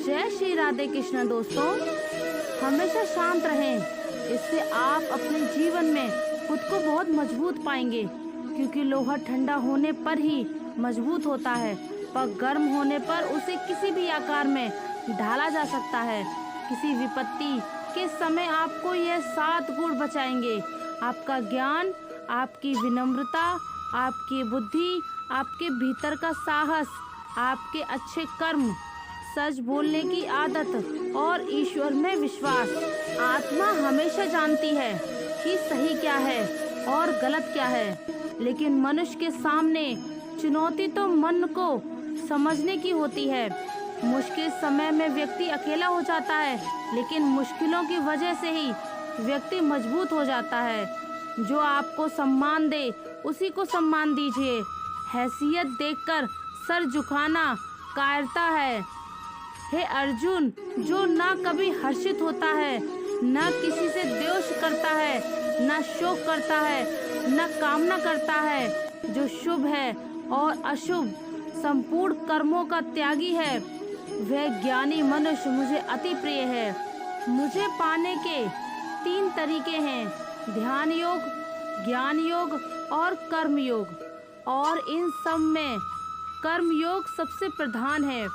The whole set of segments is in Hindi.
जय श्री राधे कृष्ण। दोस्तों, हमेशा शांत रहें, इससे आप अपने जीवन में खुद को बहुत मजबूत पाएंगे, क्योंकि लोहा ठंडा होने पर ही मजबूत होता है, पर गर्म होने पर उसे किसी भी आकार में ढाला जा सकता है। किसी विपत्ति के समय आपको यह 7 गुण बचाएंगे: आपका ज्ञान, आपकी विनम्रता, आपकी बुद्धि, आपके भीतर का साहस, आपके अच्छे कर्म, सच बोलने की आदत और ईश्वर में विश्वास। आत्मा हमेशा जानती है कि सही क्या है और गलत क्या है, लेकिन मनुष्य के सामने चुनौती तो मन को समझने की होती है। मुश्किल समय में व्यक्ति अकेला हो जाता है, लेकिन मुश्किलों की वजह से ही व्यक्ति मजबूत हो जाता है। जो आपको सम्मान दे उसी को सम्मान दीजिए। हैसियत देखकर सर झुकाना कायरता है। हे अर्जुन, जो ना कभी हर्षित होता है, ना किसी से द्वेष करता है, ना शोक करता है, ना कामना करता है, जो शुभ है और अशुभ संपूर्ण कर्मों का त्यागी है, वह ज्ञानी मनुष्य मुझे अति प्रिय है। मुझे पाने के 3 तरीके हैं: ध्यान योग, ज्ञान योग और कर्म योग। और इन सब में कर्म योग सबसे प्रधान है।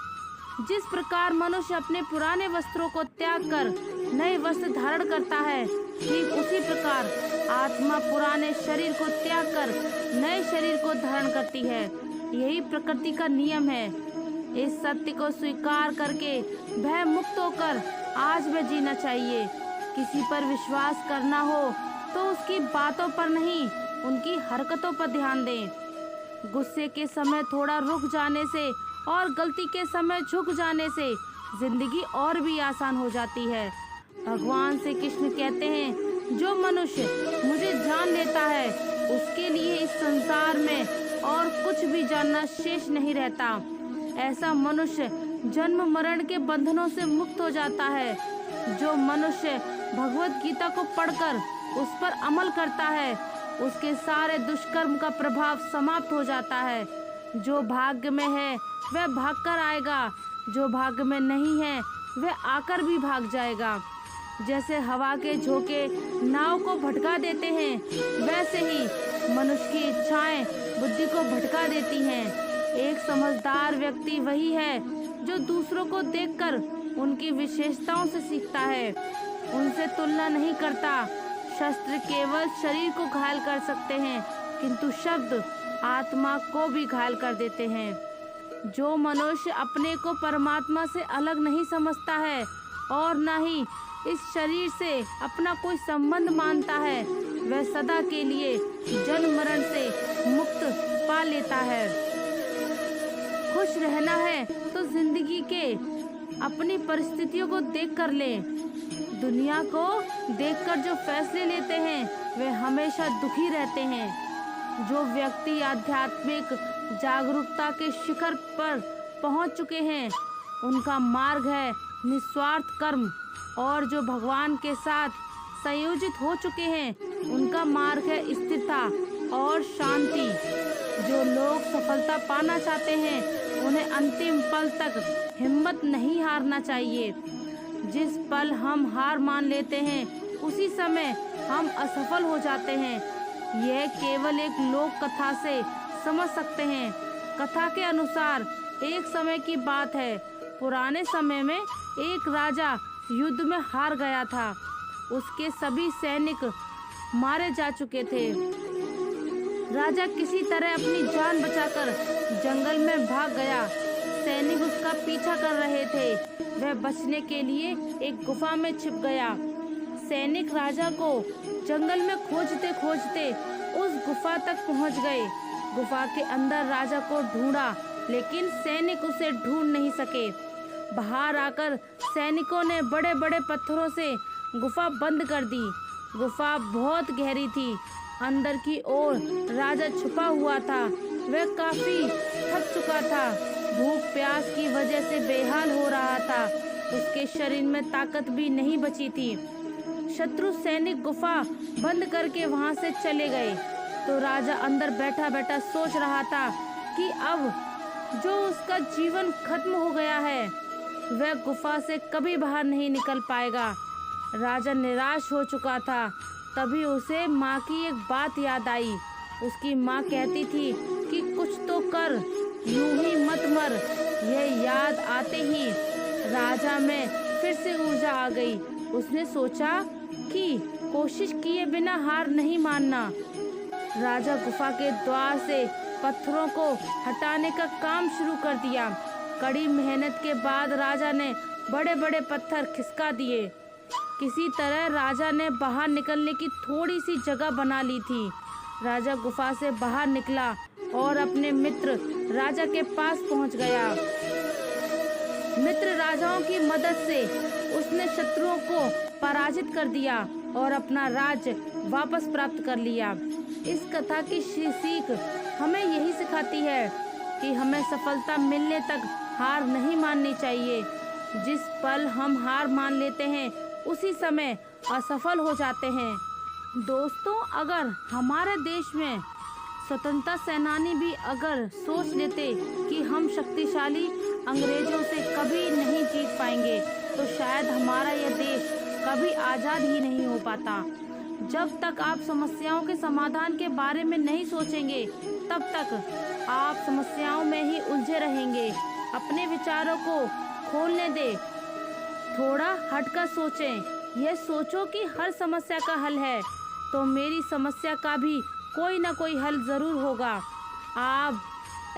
जिस प्रकार मनुष्य अपने पुराने वस्त्रों को त्याग कर नए वस्त्र धारण करता है, ठीक उसी प्रकार आत्मा पुराने शरीर को त्याग कर नए शरीर को धारण करती है। यही प्रकृति का नियम है। इस सत्य को स्वीकार करके भय मुक्त होकर आज में जीना चाहिए। किसी पर विश्वास करना हो तो उसकी बातों पर नहीं, उनकी हरकतों पर ध्यान दें। गुस्से के समय थोड़ा रुक जाने से और गलती के समय झुक जाने से जिंदगी और भी आसान हो जाती है। भगवान श्री कृष्ण कहते हैं, जो मनुष्य मुझे जान लेता है उसके लिए इस संसार में और कुछ भी जानना शेष नहीं रहता। ऐसा मनुष्य जन्म मरण के बंधनों से मुक्त हो जाता है। जो मनुष्य भगवत गीता को पढ़कर उस पर अमल करता है, उसके सारे दुष्कर्म का प्रभाव समाप्त हो जाता है। जो भाग्य में है वह भागकर आएगा, जो भाग्य में नहीं है वह आकर भी भाग जाएगा। जैसे हवा के झोंके नाव को भटका देते हैं, वैसे ही मनुष्य की इच्छाएं बुद्धि को भटका देती हैं। एक समझदार व्यक्ति वही है जो दूसरों को देखकर उनकी विशेषताओं से सीखता है, उनसे तुलना नहीं करता। शस्त्र केवल शरीर को घायल कर सकते हैं, किंतु शब्द आत्मा को भी घायल कर देते हैं। जो मनुष्य अपने को परमात्मा से अलग नहीं समझता है और न ही इस शरीर से अपना कोई संबंध मानता है, वह सदा के लिए जन्म मरण से मुक्त पा लेता है। खुश रहना है तो जिंदगी के अपनी परिस्थितियों को देख कर ले। दुनिया को देखकर जो फैसले लेते हैं वे हमेशा दुखी रहते हैं। जो व्यक्ति आध्यात्मिक जागरूकता के शिखर पर पहुंच चुके हैं, उनका मार्ग है निस्वार्थ कर्म, और जो भगवान के साथ संयोजित हो चुके हैं, उनका मार्ग है स्थिरता और शांति। जो लोग सफलता पाना चाहते हैं, उन्हें अंतिम पल तक हिम्मत नहीं हारना चाहिए। जिस पल हम हार मान लेते हैं, उसी समय हम असफल हो जाते हैं। यह केवल एक लोक कथा से समझ सकते हैं। कथा के अनुसार एक समय की बात है। पुराने समय में एक राजा युद्ध में हार गया था। उसके सभी सैनिक मारे जा चुके थे। राजा किसी तरह अपनी जान बचाकर जंगल में भाग गया। सैनिक उसका पीछा कर रहे थे। वह बचने के लिए एक गुफा में छिप गया। सैनिक राजा को जंगल में खोजते खोजते उस गुफा तक पहुंच गए। गुफा के अंदर राजा को ढूंढा, लेकिन सैनिक उसे ढूंढ नहीं सके। बाहर आकर सैनिकों ने बड़े बड़े पत्थरों से गुफा बंद कर दी। गुफा बहुत गहरी थी। अंदर की ओर राजा छुपा हुआ था। वह काफी थक चुका था। भूख प्यास की वजह से बेहाल हो रहा था। उसके शरीर में ताकत भी नहीं बची थी। शत्रु सैनिक गुफा बंद करके वहां से चले गए। तो राजा अंदर बैठा बैठा सोच रहा था कि अब जो उसका जीवन खत्म हो गया है, वह गुफा से कभी बाहर नहीं निकल पाएगा। राजा निराश हो चुका था। तभी उसे माँ की एक बात याद आई। उसकी माँ कहती थी कि कुछ तो कर, यूं ही मत मर। यह याद आते ही राजा में फिर से ऊर्जा आ गई। उसने सोचा कि कोशिश किए बिना हार नहीं मानना। राजा गुफा के द्वार से पत्थरों को हटाने का काम शुरू कर दिया। कड़ी मेहनत के बाद राजा ने बड़े बड़े पत्थर खिसका दिए। किसी तरह राजा ने बाहर निकलने की थोड़ी सी जगह बना ली थी। राजा गुफा से बाहर निकला और अपने मित्र राजा के पास पहुंच गया। मित्र राजाओं की मदद से उसने शत्रुओं को पराजित कर दिया और अपना राज्य वापस प्राप्त कर लिया। इस कथा की सीख हमें यही सिखाती है कि हमें सफलता मिलने तक हार नहीं माननी चाहिए। जिस पल हम हार मान लेते हैं उसी समय असफल हो जाते हैं। दोस्तों, अगर हमारे देश में स्वतंत्रता सेनानी भी अगर सोच लेते कि हम शक्तिशाली अंग्रेजों से कभी नहीं जीत पाएंगे तो शायद हमारा यह देश कभी आज़ाद ही नहीं हो पाता। जब तक आप समस्याओं के समाधान के बारे में नहीं सोचेंगे तब तक आप समस्याओं में ही उलझे रहेंगे। अपने विचारों को खोलने दें, थोड़ा हटकर सोचें। यह सोचो कि हर समस्या का हल है तो मेरी समस्या का भी कोई ना कोई हल ज़रूर होगा। आप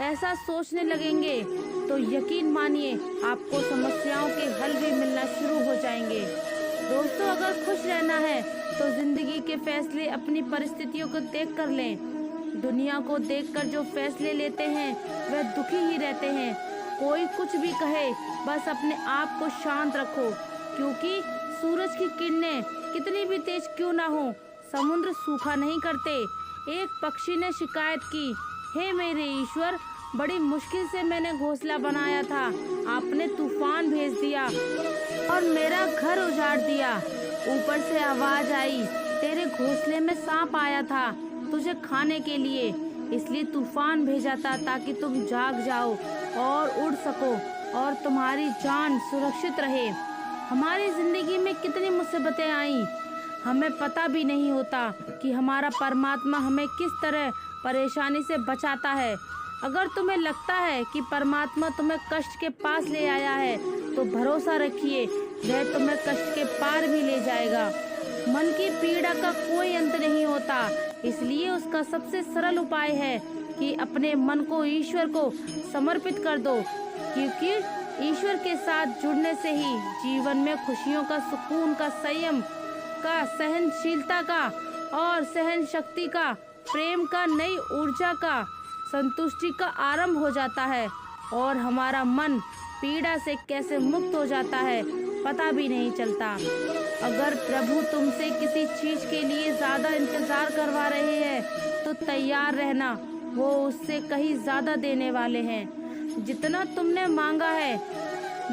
ऐसा सोचने लगेंगे तो यकीन मानिए आपको समस्याओं के हल भी मिलना शुरू हो जाएंगे। दोस्तों, अगर खुश रहना है तो जिंदगी के फैसले अपनी परिस्थितियों को देख कर लें। दुनिया को देखकर जो फैसले लेते हैं वह दुखी ही रहते हैं। कोई कुछ भी कहे, बस अपने आप को शांत रखो, क्योंकि सूरज की किरणें कितनी भी तेज क्यों ना हो, समुद्र सूखा नहीं करते। एक पक्षी ने शिकायत की, हे मेरे ईश्वर, बड़ी मुश्किल से मैंने घोंसला बनाया था, आपने तूफान भेज दिया और मेरा घर उजाड़ दिया। ऊपर से आवाज आई, तेरे घोंसले में सांप आया था तुझे खाने के लिए, इसलिए तूफान भेजा था ताकि तुम जाग जाओ और उड़ सको और तुम्हारी जान सुरक्षित रहे। हमारी जिंदगी में कितनी मुसीबतें आई, हमें पता भी नहीं होता कि हमारा परमात्मा हमें किस तरह परेशानी से बचाता है। अगर तुम्हें लगता है कि परमात्मा तुम्हें कष्ट के पास ले आया है तो भरोसा रखिए, वह तुम्हें कष्ट के पार भी ले जाएगा। मन की पीड़ा का कोई अंत नहीं होता, इसलिए उसका सबसे सरल उपाय है कि अपने मन को ईश्वर को समर्पित कर दो, क्योंकि ईश्वर के साथ जुड़ने से ही जीवन में खुशियों का, सुकून का, संयम का, सहनशीलता का और सहन शक्ति का, प्रेम का, नई ऊर्जा का, संतुष्टि का आरंभ हो जाता है और हमारा मन पीड़ा से कैसे मुक्त हो जाता है पता भी नहीं चलता। अगर प्रभु तुमसे किसी चीज के लिए ज्यादा इंतजार करवा रहे हैं तो तैयार रहना, वो उससे कहीं ज्यादा देने वाले हैं जितना तुमने मांगा है।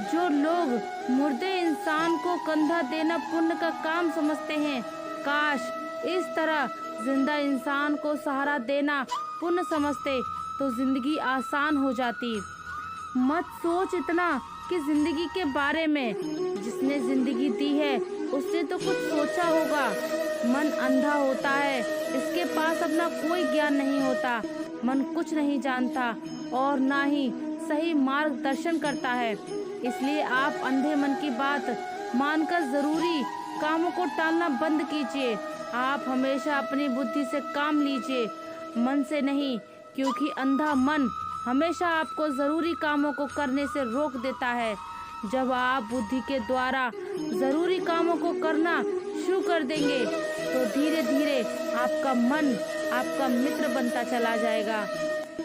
जो लोग मुर्दे इंसान को कंधा देना पुण्य का काम समझते हैं, काश इस तरह जिंदा इंसान को सहारा देना पुण्य समझते तो जिंदगी आसान हो जाती। मत सोच इतना कि जिंदगी के बारे में, जिसने जिंदगी दी है उसने तो कुछ सोचा होगा। मन अंधा होता है, इसके पास अपना कोई ज्ञान नहीं होता। मन कुछ नहीं जानता और ना ही सही मार्गदर्शन करता है। इसलिए आप अंधे मन की बात मानकर जरूरी कामों को टालना बंद कीजिए। आप हमेशा अपनी बुद्धि से काम लीजिए, मन से नहीं, क्योंकि अंधा मन हमेशा आपको जरूरी कामों को करने से रोक देता है। जब आप बुद्धि के द्वारा जरूरी कामों को करना शुरू कर देंगे तो धीरे धीरे आपका मन आपका मित्र बनता चला जाएगा।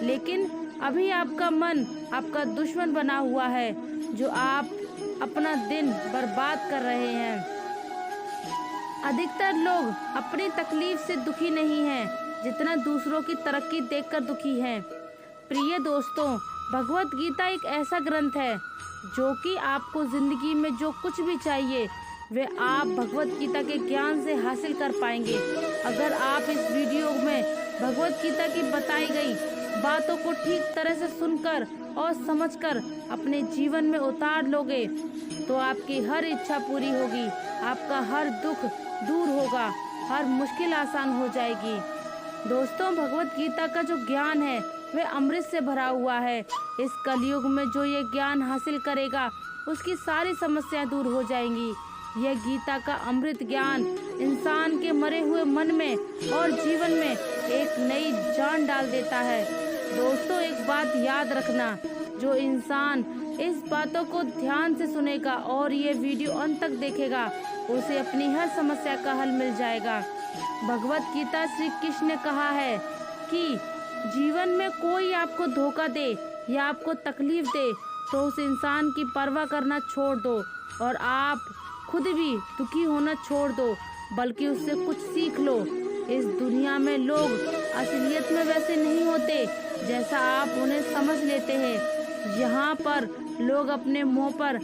लेकिन अभी आपका मन आपका दुश्मन बना हुआ है, जो आप अपना दिन बर्बाद कर रहे हैं। अधिकतर लोग अपनी तकलीफ से दुखी नहीं हैं, जितना दूसरों की तरक्की देखकर दुखी हैं। प्रिय दोस्तों, भगवत गीता एक ऐसा ग्रंथ है जो कि आपको जिंदगी में जो कुछ भी चाहिए वे आप भगवत गीता के ज्ञान से हासिल कर पाएंगे। अगर आप इस वीडियो में भगवत गीता की बताई गई बातों को ठीक तरह से सुनकर और समझकर अपने जीवन में उतार लोगे तो आपकी हर इच्छा पूरी होगी, आपका हर दुख दूर होगा, हर मुश्किल आसान हो जाएगी। दोस्तों, भगवत गीता का जो ज्ञान है वह अमृत से भरा हुआ है। इस कलयुग में जो ये ज्ञान हासिल करेगा उसकी सारी समस्याएं दूर हो जाएंगी। यह गीता का अमृत ज्ञान इंसान के मरे हुए मन में और जीवन में एक नई जान डाल देता है। दोस्तों, एक बात याद रखना, जो इंसान इस बातों को ध्यान से सुनेगा और ये वीडियो अंत तक देखेगा उसे अपनी हर समस्या का हल मिल जाएगा। भगवत गीता श्री कृष्ण ने कहा है कि जीवन में कोई आपको धोखा दे या आपको तकलीफ दे तो उस इंसान की परवाह करना छोड़ दो और आप खुद भी दुखी होना छोड़ दो, बल्कि उससे कुछ सीख लो। इस दुनिया में लोग असलियत में वैसे नहीं होते जैसा आप उन्हें समझ लेते हैं। यहाँ पर लोग अपने मुंह पर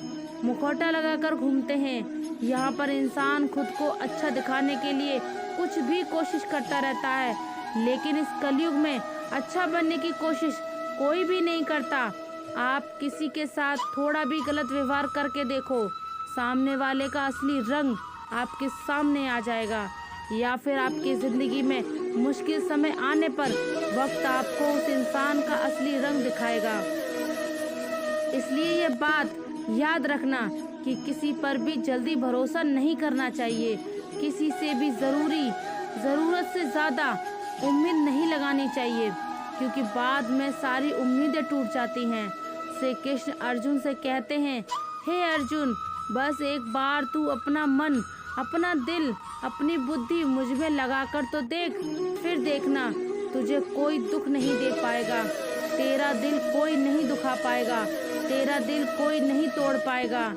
मुखौटा लगाकर घूमते हैं। यहाँ पर इंसान खुद को अच्छा दिखाने के लिए कुछ भी कोशिश करता रहता है, लेकिन इस कलयुग में अच्छा बनने की कोशिश कोई भी नहीं करता। आप किसी के साथ थोड़ा भी गलत व्यवहार करके देखो, सामने वाले का असली रंग आपके सामने आ जाएगा। या फिर आपकी जिंदगी में मुश्किल समय आने पर वक्त आपको उस इंसान का असली रंग दिखाएगा। इसलिए ये बात याद रखना कि किसी पर भी जल्दी भरोसा नहीं करना चाहिए। किसी से भी ज़रूरत से ज़्यादा उम्मीद नहीं लगानी चाहिए, क्योंकि बाद में सारी उम्मीदें टूट जाती हैं। श्री कृष्ण अर्जुन से कहते हैं, हे अर्जुन, बस एक बार तू अपना मन, अपना दिल, अपनी बुद्धि मुझ में लगाकर तो देख, फिर देखना तुझे कोई दुख नहीं दे पाएगा, तेरा दिल कोई नहीं दुखा पाएगा, तेरा दिल कोई नहीं तोड़ पाएगा।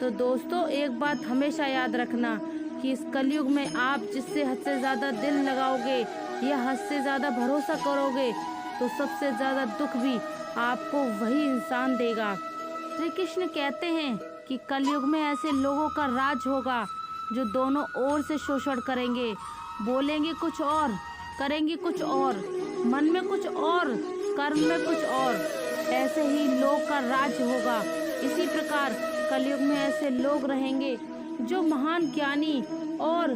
तो दोस्तों, एक बात हमेशा याद रखना कि इस कलयुग में आप जिससे हद से ज़्यादा दिल लगाओगे या हद से ज़्यादा भरोसा करोगे तो सबसे ज़्यादा दुख भी आपको वही इंसान देगा। श्री कृष्ण कहते हैं कि कलयुग में ऐसे लोगों का राज होगा जो दोनों ओर से शोषण करेंगे, बोलेंगे कुछ और, करेंगे कुछ और, मन में कुछ और, कर्म में कुछ और। ऐसे ही लोग का राज होगा। इसी प्रकार कलयुग में ऐसे लोग रहेंगे जो महान ज्ञानी और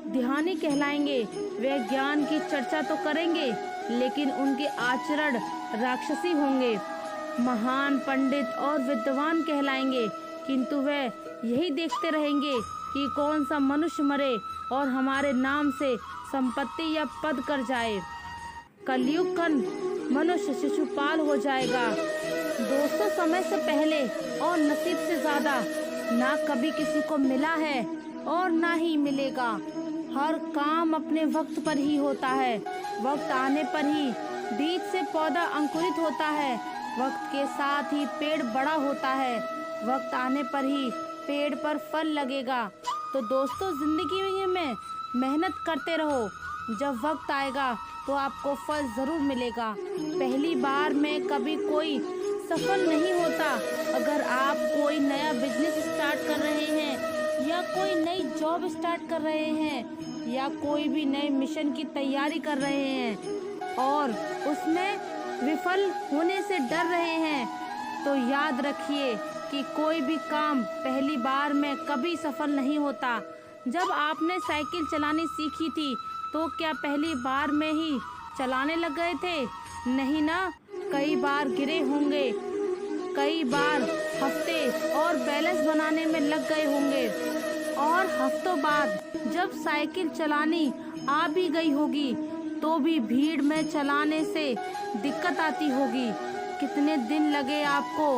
ध्यानी कहलाएंगे। वे ज्ञान की चर्चा तो करेंगे लेकिन उनके आचरण राक्षसी होंगे। महान पंडित और विद्वान कहलाएंगे, किंतु वे यही देखते रहेंगे कि कौन सा मनुष्य मरे और हमारे नाम से संपत्ति या पद कर जाए। कलयुग का मनुष्य शिशुपाल हो जाएगा। दोस्तों, समय से पहले और नसीब से ज़्यादा ना कभी किसी को मिला है और ना ही मिलेगा। हर काम अपने वक्त पर ही होता है। वक्त आने पर ही बीज से पौधा अंकुरित होता है। वक्त के साथ ही पेड़ बड़ा होता है। वक्त आने पर ही पेड़ पर फल लगेगा। तो दोस्तों, जिंदगी में मेहनत करते रहो। जब वक्त आएगा तो आपको फल ज़रूर मिलेगा। पहली बार में कभी कोई सफल नहीं होता। अगर आप कोई नया बिजनेस स्टार्ट कर रहे हैं या कोई नई जॉब स्टार्ट कर रहे हैं या कोई भी नए मिशन की तैयारी कर रहे हैं और उसमें विफल होने से डर रहे हैं, तो याद रखिए कि कोई भी काम पहली बार में कभी सफल नहीं होता। जब आपने साइकिल चलानी सीखी थी तो क्या पहली बार में ही चलाने लग गए थे? नहीं ना, कई बार गिरे होंगे, कई बार हफ्ते और बैलेंस बनाने में लग गए होंगे और हफ्तों बाद जब साइकिल चलानी आ भी गई होगी तो भी भीड़ में चलाने से दिक्कत आती होगी। कितने दिन लगे आपको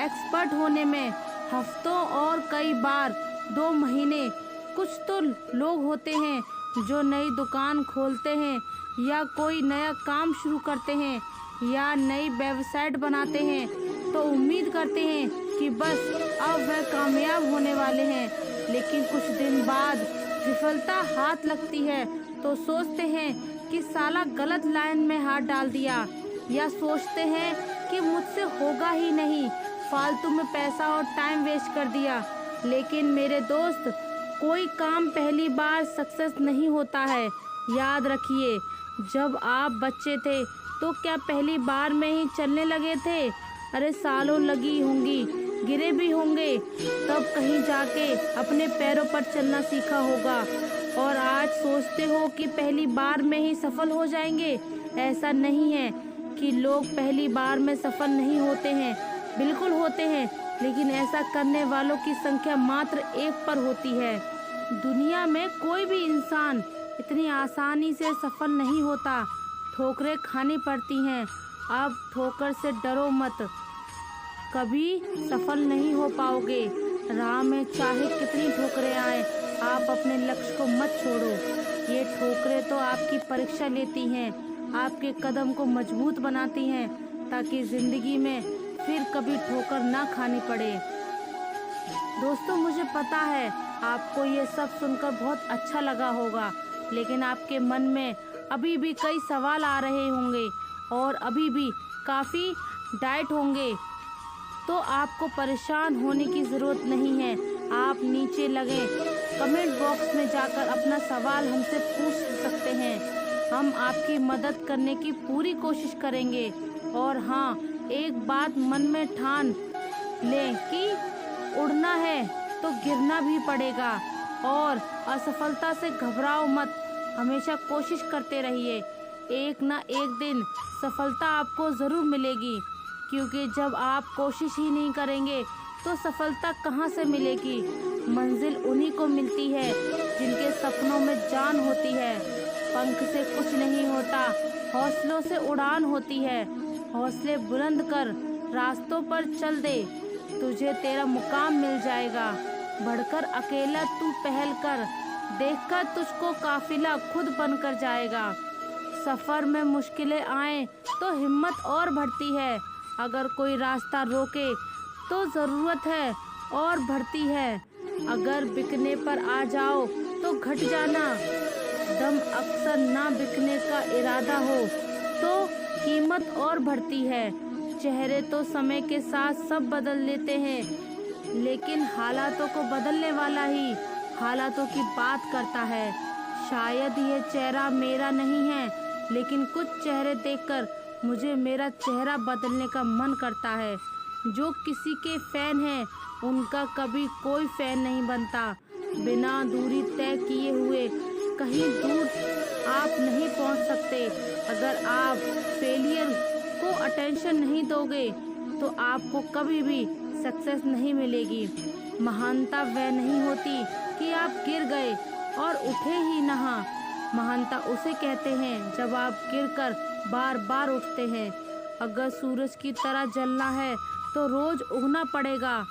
एक्सपर्ट होने में? हफ्तों और कई बार 2 महीने। कुछ तो लोग होते हैं जो नई दुकान खोलते हैं या कोई नया काम शुरू करते हैं या नई वेबसाइट बनाते हैं तो उम्मीद करते हैं कि बस अब वह कामयाब होने वाले हैं, लेकिन कुछ दिन बाद विफलता हाथ लगती है तो सोचते हैं कि साला गलत लाइन में हाथ डाल दिया, या सोचते हैं कि मुझसे होगा ही नहीं, फालतू में पैसा और टाइम वेस्ट कर दिया। लेकिन मेरे दोस्त, कोई काम पहली बार सक्सेस नहीं होता है। याद रखिए, जब आप बच्चे थे तो क्या पहली बार में ही चलने लगे थे? अरे सालों लगी होंगी, गिरे भी होंगे, तब कहीं जाके अपने पैरों पर चलना सीखा होगा। और आज सोचते हो कि पहली बार में ही सफल हो जाएंगे। ऐसा नहीं है कि लोग पहली बार में सफल नहीं होते हैं, बिल्कुल होते हैं, लेकिन ऐसा करने वालों की संख्या मात्र 1 पर होती है। दुनिया में कोई भी इंसान इतनी आसानी से सफल नहीं होता, ठोकरें खानी पड़ती हैं। अब ठोकर से डरो मत, कभी सफल नहीं हो पाओगे। राह में चाहे कितनी ठोकरें आए, आप अपने लक्ष्य को मत छोड़ो। ये ठोकरें तो आपकी परीक्षा लेती हैं, आपके कदम को मजबूत बनाती हैं, ताकि जिंदगी में फिर कभी ठोकर ना खानी पड़े। दोस्तों, मुझे पता है आपको ये सब सुनकर बहुत अच्छा लगा होगा, लेकिन आपके मन में अभी भी कई सवाल आ रहे होंगे और अभी भी काफ़ी डाउट होंगे। तो आपको परेशान होने की ज़रूरत नहीं है। आप नीचे लगे कमेंट बॉक्स में जाकर अपना सवाल हमसे पूछ सकते हैं। हम आपकी मदद करने की पूरी कोशिश करेंगे। और हाँ, एक बात मन में ठान लें कि उड़ना है तो गिरना भी पड़ेगा। और असफलता से घबराओ मत, हमेशा कोशिश करते रहिए। एक ना एक दिन सफलता आपको ज़रूर मिलेगी, क्योंकि जब आप कोशिश ही नहीं करेंगे तो सफलता कहाँ से मिलेगी। मंजिल उन्हीं को मिलती है जिनके सपनों में जान होती है। पंख से कुछ नहीं होता, हौसलों से उड़ान होती है। हौसले बुलंद कर, रास्तों पर चल दे, तुझे तेरा मुकाम मिल जाएगा। बढ़कर अकेला तू पहल कर, देखकर तुझको काफिला खुद बनकर जाएगा। सफर में मुश्किलें आए तो हिम्मत और बढ़ती है। अगर कोई रास्ता रोके तो ज़रूरत है और बढ़ती है। अगर बिकने पर आ जाओ तो घट जाना। दम अक्सर ना बिकने का इरादा हो तो कीमत और बढ़ती है। चेहरे तो समय के साथ सब बदल लेते हैं, लेकिन हालातों को बदलने वाला ही हालातों की बात करता है। शायद ये चेहरा मेरा नहीं है, लेकिन कुछ चेहरे देखकर मुझे मेरा चेहरा बदलने का मन करता है। जो किसी के फैन हैं, उनका कभी कोई फैन नहीं बनता। बिना दूरी तय किए हुए कहीं दूर आप नहीं पहुंच सकते। अगर आप फेलियर को अटेंशन नहीं दोगे तो आपको कभी भी सक्सेस नहीं मिलेगी। महानता वह नहीं होती कि आप गिर गए और उठे ही नहा। महानता उसे कहते हैं जब आप गिरकर बार बार उठते हैं। अगर सूरज की तरह जलना है तो रोज उगना पड़ेगा।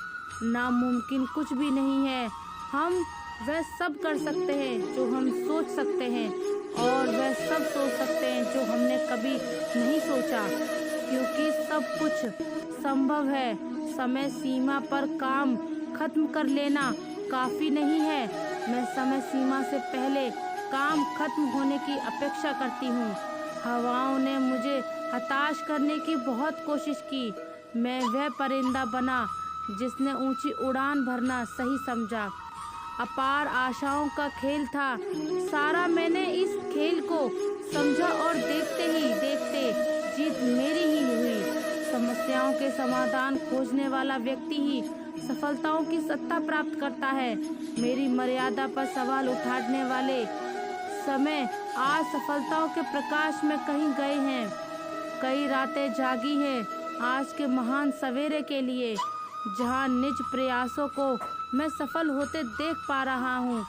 नामुमकिन कुछ भी नहीं है। हम वह सब कर सकते हैं जो हम सोच सकते हैं, और वह सब सोच सकते हैं जो हमने कभी नहीं सोचा, क्योंकि सब कुछ संभव है। समय सीमा पर काम खत्म कर लेना काफ़ी नहीं है। मैं समय सीमा से पहले काम खत्म होने की अपेक्षा करती हूँ। हवाओं ने मुझे हताश करने की बहुत कोशिश की। मैं वह परिंदा बना जिसने ऊंची उड़ान भरना सही समझा। अपार आशाओं का खेल था सारा, मैंने इस खेल को समझा और देखते ही देखते जीत मेरी ही हुई। समस्याओं के समाधान खोजने वाला व्यक्ति ही सफलताओं की सत्ता प्राप्त करता है। मेरी मर्यादा पर सवाल उठाने वाले समय आज सफलताओं के प्रकाश में कहीं गए हैं। कई रातें जागी हैं आज के महान सवेरे के लिए, जहां निज प्रयासों को मैं सफल होते देख पा रहा हूँ।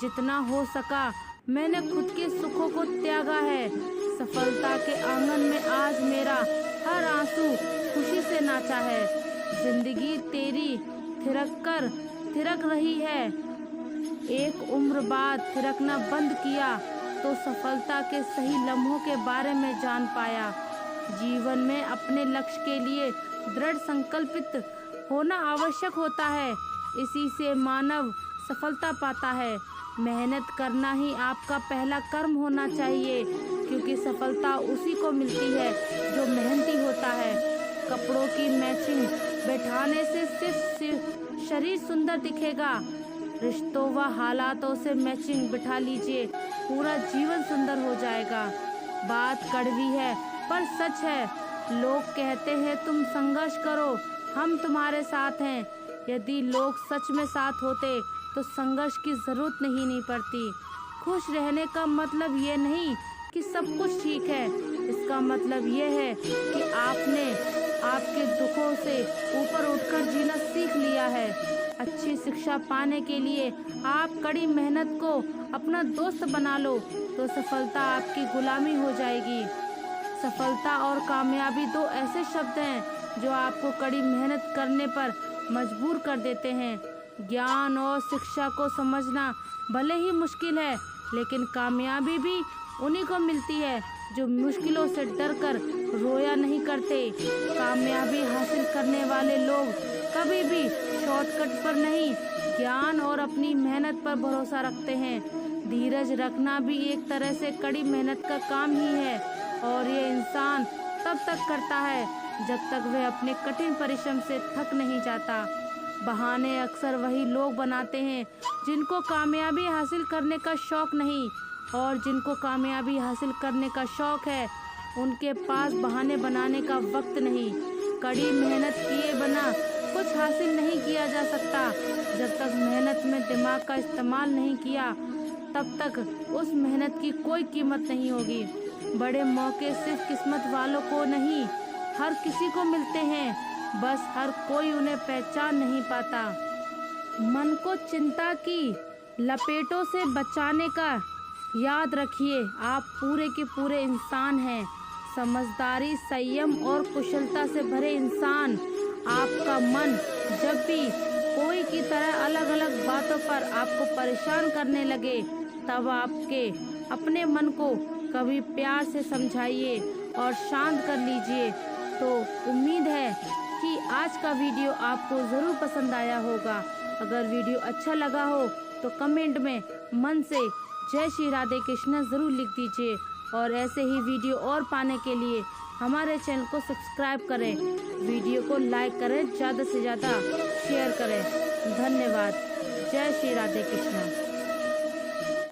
जितना हो सका मैंने खुद के सुखों को त्यागा है। सफलता के आंगन में आज मेरा हर आंसू खुशी से नाचा है। जिंदगी तेरी थिरक रही है। एक उम्र बाद थिरकना बंद किया तो सफलता के सही लम्हों के बारे में जान पाया। जीवन में अपने लक्ष्य के लिए दृढ़ संकल्पित होना आवश्यक होता है। इसी से मानव सफलता पाता है। मेहनत करना ही आपका पहला कर्म होना चाहिए, क्योंकि सफलता उसी को मिलती है जो मेहनती होता है। कपड़ों की मैचिंग बैठाने से सिर्फ शरीर सुंदर दिखेगा। रिश्तों व हालातों से मैचिंग बिठा लीजिए, पूरा जीवन सुंदर हो जाएगा। बात कड़वी है पर सच है। लोग कहते हैं तुम संघर्ष करो, हम तुम्हारे साथ हैं। यदि लोग सच में साथ होते तो संघर्ष की जरूरत नहीं पड़ती। खुश रहने का मतलब ये नहीं कि सब कुछ ठीक है, इसका मतलब ये है कि आपने आपके दुखों से ऊपर उठकर जीना सीख लिया है। अच्छी शिक्षा पाने के लिए आप कड़ी मेहनत को अपना दोस्त बना लो तो सफलता आपकी गुलामी हो जाएगी। सफलता और कामयाबी दो ऐसे शब्द हैं जो आपको कड़ी मेहनत करने पर मजबूर कर देते हैं। ज्ञान और शिक्षा को समझना भले ही मुश्किल है, लेकिन कामयाबी भी उन्हीं को मिलती है जो मुश्किलों से डरकर रोया नहीं करते। कामयाबी हासिल करने वाले लोग कभी भी शॉर्टकट पर नहीं, ज्ञान और अपनी मेहनत पर भरोसा रखते हैं। धीरज रखना भी एक तरह से कड़ी मेहनत का काम ही है, और ये इंसान तब तक करता है जब तक वह अपने कठिन परिश्रम से थक नहीं जाता। बहाने अक्सर वही लोग बनाते हैं जिनको कामयाबी हासिल करने का शौक नहीं, और जिनको कामयाबी हासिल करने का शौक है उनके पास बहाने बनाने का वक्त नहीं। कड़ी मेहनत किए बिना कुछ हासिल नहीं किया जा सकता। जब तक मेहनत में दिमाग का इस्तेमाल नहीं किया तब तक उस मेहनत की कोई कीमत नहीं होगी। बड़े मौके सिर्फ किस्मत वालों को नहीं, हर किसी को मिलते हैं, बस हर कोई उन्हें पहचान नहीं पाता। मन को चिंता की लपेटों से बचाने का याद रखिए, आप पूरे के पूरे इंसान हैं। समझदारी, संयम और कुशलता से भरे इंसान। आपका मन जब भी कोई की तरह अलग अलग बातों पर आपको परेशान करने लगे, तब आपके अपने मन को कभी प्यार से समझाइए और शांत कर लीजिए। तो उम्मीद है कि आज का वीडियो आपको ज़रूर पसंद आया होगा। अगर वीडियो अच्छा लगा हो तो कमेंट में मन से जय श्री राधे कृष्ण ज़रूर लिख दीजिए, और ऐसे ही वीडियो और पाने के लिए हमारे चैनल को सब्सक्राइब करें, वीडियो को लाइक करें, ज़्यादा से ज़्यादा शेयर करें। धन्यवाद। जय श्री राधे कृष्ण।